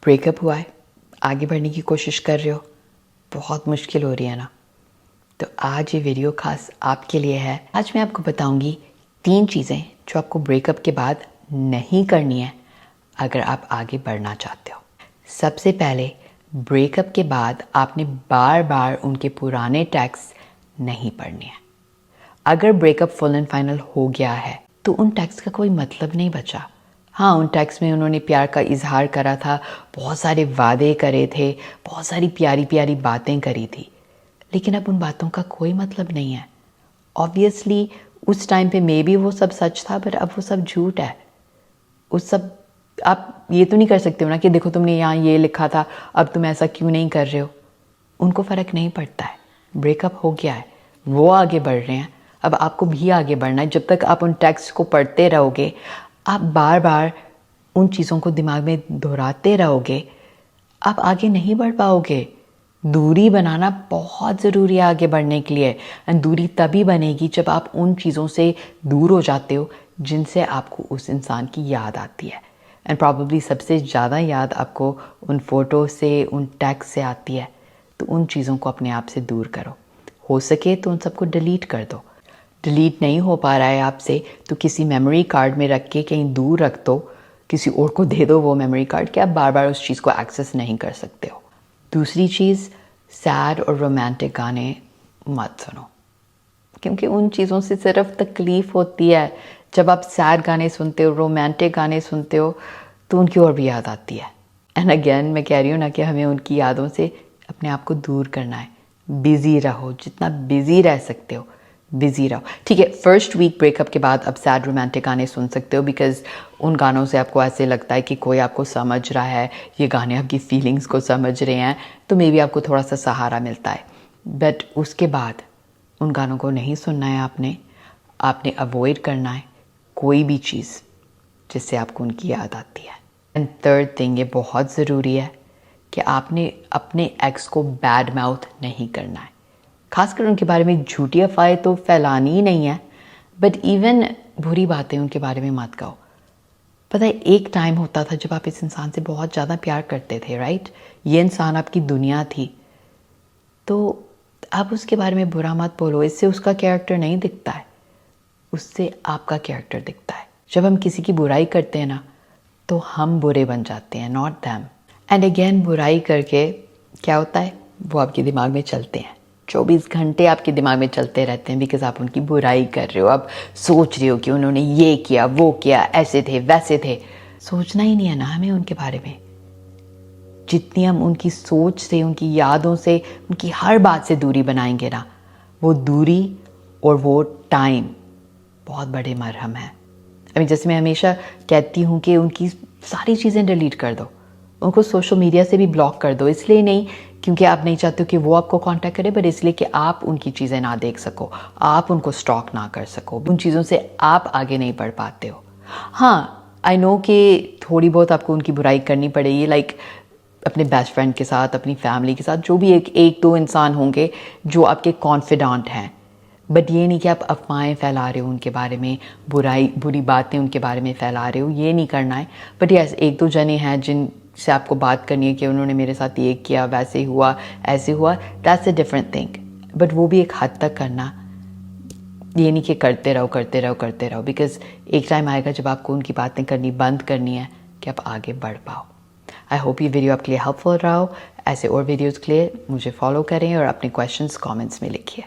Breakup हुआ है, आगे बढ़ने की कोशिश कर रहे हो, बहुत मुश्किल हो रही है ना, तो आज ये वीडियो खास आपके लिए है। आज मैं आपको बताऊंगी 3 चीज़ें जो आपको ब्रेकअप के बाद नहीं करनी है अगर आप आगे बढ़ना चाहते हो। सबसे पहले, ब्रेकअप के बाद आपने बार बार उनके पुराने टैक्स नहीं पढ़ने हैं। अगर ब्रेकअप फुल एंड फाइनल हो गया है तो उन टैक्स का कोई मतलब नहीं बचा। हाँ, उन टैक्स में उन्होंने प्यार का इजहार करा था, बहुत सारे वादे करे थे, बहुत सारी प्यारी प्यारी बातें करी थी, लेकिन अब उन बातों का कोई मतलब नहीं है। ऑब्वियसली उस टाइम पे मे बी वो सब सच था, पर अब वो सब झूठ है। उस सब आप ये तो नहीं कर सकते हो ना कि देखो तुमने यहाँ ये लिखा था, अब तुम ऐसा क्यों नहीं कर रहे हो। उनको फ़र्क नहीं पड़ता है, ब्रेकअप हो गया है, वो आगे बढ़ रहे हैं, अब आपको भी आगे बढ़ना है। जब तक आप उन टेक्स्ट को पढ़ते रहोगे, आप बार बार उन चीज़ों को दिमाग में दोहराते रहोगे, आप आगे नहीं बढ़ पाओगे। दूरी बनाना बहुत ज़रूरी है आगे बढ़ने के लिए। एंड दूरी तभी बनेगी जब आप उन चीज़ों से दूर हो जाते हो जिनसे आपको उस इंसान की याद आती है। एंड प्रॉबेबली सबसे ज़्यादा याद आपको उन फ़ोटो से, उन टेक्स्ट से आती है। तो उन चीज़ों को अपने आप से दूर करो। हो सके तो उन सबको डिलीट कर दो। डिलीट नहीं हो पा रहा है आपसे तो किसी मेमोरी कार्ड में रख के कहीं दूर रख दो, किसी और को दे दो वो मेमोरी कार्ड कि आप बार बार उस चीज़ को एक्सेस नहीं कर सकते हो। दूसरी चीज़, सैड और रोमांटिक गाने मत सुनो, क्योंकि उन चीज़ों से सिर्फ तकलीफ़ होती है। जब आप सैड गाने सुनते हो, रोमांटिक गाने सुनते हो, तो उनकी और भी याद आती है। एंड अगेन मैं कह रही हूँ ना कि हमें उनकी यादों से अपने आप को दूर करना है। बिज़ी रहो, जितना बिज़ी रह सकते हो बिज़ी रहो। ठीक है, फर्स्ट वीक ब्रेकअप के बाद अब सैड रोमांटिक गाने सुन सकते हो, बिकॉज़ उन गानों से आपको ऐसे लगता है कि कोई आपको समझ रहा है, ये गाने आपकी फीलिंग्स को समझ रहे हैं, तो मे बी आपको थोड़ा सा सहारा मिलता है। बट उसके बाद उन गानों को नहीं सुनना है आपने अवॉइड करना है कोई भी चीज़ जिससे आपको उनकी याद आती है। एंड थर्ड थिंग, ये बहुत ज़रूरी है कि आपने अपने एक्स को बैड माउथ नहीं करना है। खासकर उनके बारे में झूठी अफवाहें तो फैलानी ही नहीं है, बट इवन बुरी बातें उनके बारे में मत कहो। पता है, एक टाइम होता था जब आप इस इंसान से बहुत ज़्यादा प्यार करते थे, राइट? ये इंसान आपकी दुनिया थी, तो आप उसके बारे में बुरा मत बोलो। इससे उसका कैरेक्टर नहीं दिखता है, उससे आपका कैरेक्टर दिखता है। जब हम किसी की बुराई करते हैं ना, तो हम बुरे बन जाते हैं, नॉट दैम। एंड अगेन, बुराई करके क्या होता है, वो आपके दिमाग में चलते हैं, 24 घंटे आपके दिमाग में चलते रहते हैं, बिकॉज आप उनकी बुराई कर रहे हो। आप सोच रहे हो कि उन्होंने ये किया, वो किया, ऐसे थे, वैसे थे। सोचना ही नहीं है ना हमें उनके बारे में। जितनी हम उनकी सोच से, उनकी यादों से, उनकी हर बात से दूरी बनाएंगे ना, वो दूरी और वो टाइम बहुत बड़े मरहम है। जैसे मैं हमेशा कहती हूँ कि उनकी सारी चीज़ें डिलीट कर दो, उनको सोशल मीडिया से भी ब्लॉक कर दो। इसलिए नहीं क्योंकि आप नहीं चाहते हो कि वो आपको कांटेक्ट करे, बट इसलिए कि आप उनकी चीज़ें ना देख सको, आप उनको स्टॉक ना कर सको, उन चीज़ों से आप आगे नहीं बढ़ पाते हो। हाँ, आई नो कि थोड़ी बहुत आपको उनकी बुराई करनी पड़ेगी, लाइक अपने बेस्ट फ्रेंड के साथ, अपनी फैमिली के साथ, जो भी एक दो इंसान होंगे जो आपके कॉन्फिडेंट हैं। बट ये नहीं कि आप अफवाहें फैला रहे हो उनके बारे में, बुरी बातें उनके बारे में फैला रहे हो, ये नहीं करना है। बट यस, एक दो जने हैं जिनसे आपको बात करनी है कि उन्होंने मेरे साथ ये किया, वैसे हुआ, ऐसे हुआ, that's a different thing. But वो भी एक हद तक करना, ये नहीं कि करते रहो करते रहो करते रहो, बिकॉज एक टाइम आएगा जब आपको उनकी बातें करनी बंद करनी है कि आप आगे बढ़ पाओ। आई होप ये वीडियो आपके लिए हेल्पफुल रहा हो। ऐसे और वीडियोज़ के लिए मुझे फॉलो करें और अपने क्वेश्चंस कमेंट्स में लिखिए।